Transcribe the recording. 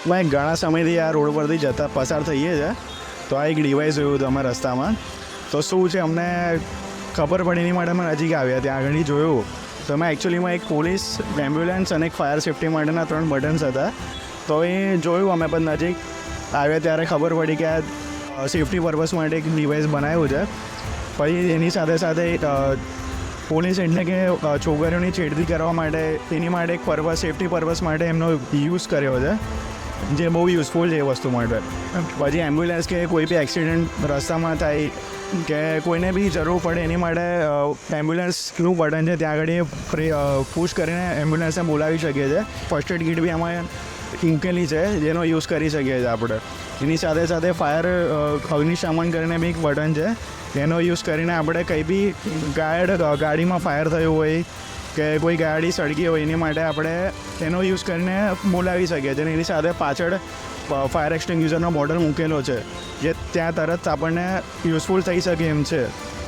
ભાઈ ઘણા સમયથી આ રોડ પરથી જતા પસાર થઈએ છે, તો આ એક ડિવાઇસ જોયું હતું અમે રસ્તામાં. તો શું છે અમને ખબર પડી એની માટે અમે નજીક આવ્યા, ત્યાં આગળ જોયું તો એમાં એકચ્યુઅલીમાં એક પોલીસ, એમ્બ્યુલન્સ અને એક ફાયર સેફ્ટી માટેના 3 બટન્સ હતા. તો એ જોયું અમે પણ નજીક આવ્યા ત્યારે ખબર પડી કે આ સેફ્ટી પર્પઝ માટે એક ડિવાઇસ બનાવ્યું છે. પછી એની સાથે સાથે પોલીસ એટલે કે છોકરીઓની છેડતી કરવા માટે એની માટે એક પર્પઝ, સેફ્ટી પર્પઝ માટે એમનો યુઝ કર્યો છે, જે બહુ યુઝફુલ છે એ વસ્તુ માટે. પછી એમ્બ્યુલન્સ કે કોઈ બી એક્સિડન્ટ રસ્તામાં થાય કે કોઈને બી જરૂર પડે એની માટે એમ્બ્યુલન્સનું બટન છે, ત્યાં આગળ પુશ કરીને એમ્બ્યુલન્સને બોલાવી શકીએ છીએ. ફર્સ્ટ એડ કીટ બી આમાં મૂકેલી છે, જેનો યુઝ કરી શકીએ છીએ આપણે. એની સાથે સાથે ફાયર અગ્નિશમન કરીને બી એક બટન છે, એનો યુઝ કરીને આપણે કંઈ બી ગાડીમાં ફાયર થયું હોય કે કોઈ ગાડી સળગી હોય એની માટે આપણે એનો યુઝ કરીને બોલાવી શકીએ છીએ. એની સાથે પાછળ ફાયર એક્સટિંગ્યુશરનો બોટલ મૂકેલો છે, જે ત્યાં તરત આપણને યુઝફુલ થઈ શકે એમ છે.